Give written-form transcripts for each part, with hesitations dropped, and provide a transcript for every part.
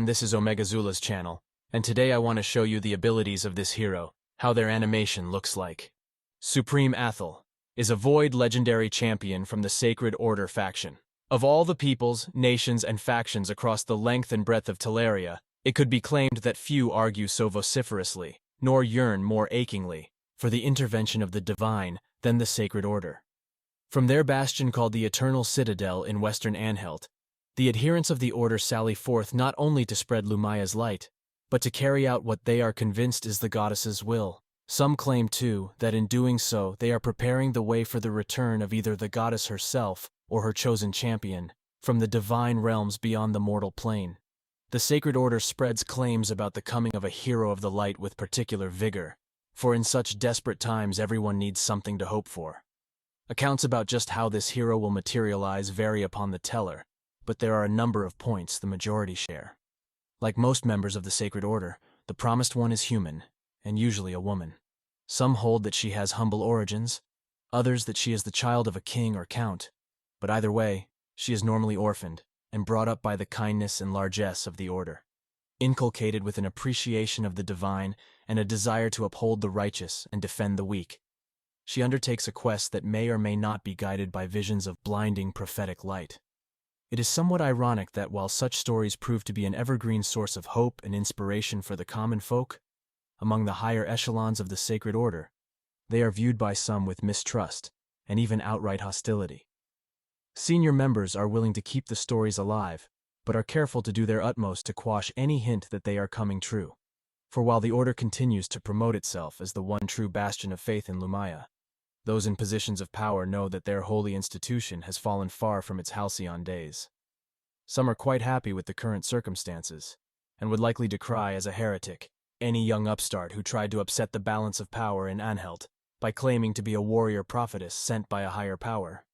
this is Omegazula's channel, and today I want to show you the abilities of this hero, how their animation looks like. Supreme Athel is a void legendary champion from the Sacred Order faction. Of all the peoples, nations, and factions across the length and breadth of Teleria, it could be claimed that few argue so vociferously, nor yearn more achingly, for the intervention of the divine than the Sacred Order. From their bastion called the Eternal Citadel in western Anhelt, the adherents of the Order sally forth not only to spread Lumaya's light, but to carry out what they are convinced is the goddess's will. Some claim, too, that in doing so they are preparing the way for the return of either the goddess herself or her chosen champion from the divine realms beyond the mortal plane. The Sacred Order spreads claims about the coming of a hero of the light with particular vigor, for in such desperate times everyone needs something to hope for. Accounts about just how this hero will materialize vary upon the teller, but there are a number of points the majority share. Like most members of the Sacred Order, the promised one is human, and usually a woman. Some hold that she has humble origins, others that she is the child of a king or count, but either way, she is normally orphaned and brought up by the kindness and largesse of the Order. Inculcated with an appreciation of the divine and a desire to uphold the righteous and defend the weak, she undertakes a quest that may or may not be guided by visions of blinding prophetic light. It is somewhat ironic that while such stories prove to be an evergreen source of hope and inspiration for the common folk, among the higher echelons of the Sacred Order, they are viewed by some with mistrust and even outright hostility. Senior members are willing to keep the stories alive, but are careful to do their utmost to quash any hint that they are coming true. For while the Order continues to promote itself as the one true bastion of faith in Lumaya, those in positions of power know that their holy institution has fallen far from its halcyon days. Some are quite happy with the current circumstances, and would likely decry as a heretic any young upstart who tried to upset the balance of power in Anhelt by claiming to be a warrior prophetess sent by a higher power.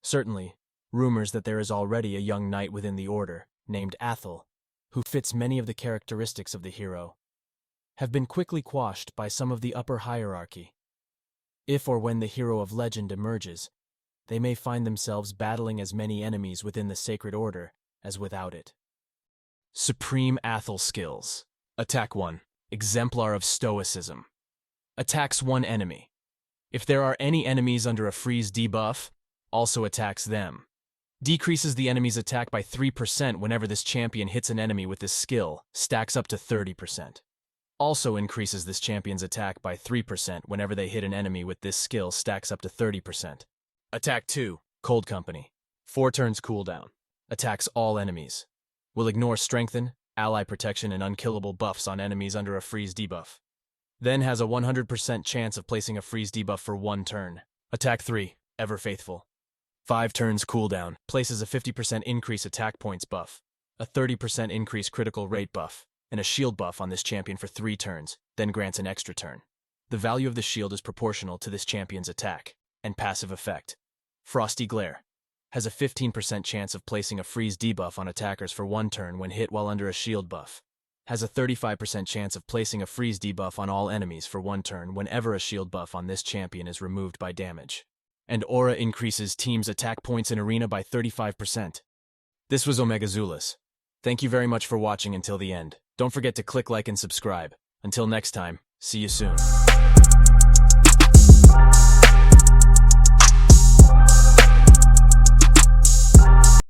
Certainly, rumors that there is already a young knight within the Order, named Athel, who fits many of the characteristics of the hero, have been quickly quashed by some of the upper hierarchy. If or when the hero of legend emerges, they may find themselves battling as many enemies within the Sacred Order as without it. Supreme Athel skills. Attack 1. Exemplar of Stoicism. Attacks one enemy. If there are any enemies under a freeze debuff, also attacks them. Decreases the enemy's attack by 3% whenever this champion hits an enemy with this skill, stacks up to 30%. Also increases this champion's attack by 3% whenever they hit an enemy with this skill, stacks up to 30%. Attack 2. Cold Company. 4 turns cooldown. Attacks all enemies. Will ignore strengthen, ally protection, and unkillable buffs on enemies under a freeze debuff. Then has a 100% chance of placing a freeze debuff for 1 turn. Attack 3. Ever Faithful. 5 turns cooldown. Places a 50% increase attack points buff, a 30% increase critical rate buff, and a shield buff on this champion for 3 turns, then grants an extra turn. The value of the shield is proportional to this champion's attack. And passive effect. Frosty Glare. Has a 15% chance of placing a freeze debuff on attackers for 1 turn when hit while under a shield buff. Has a 35% chance of placing a freeze debuff on all enemies for 1 turn whenever a shield buff on this champion is removed by damage. And Aura increases team's attack points in Arena by 35%. This was Omegazula's. Thank you very much for watching until the end. Don't forget to click like and subscribe. Until next time, see you soon.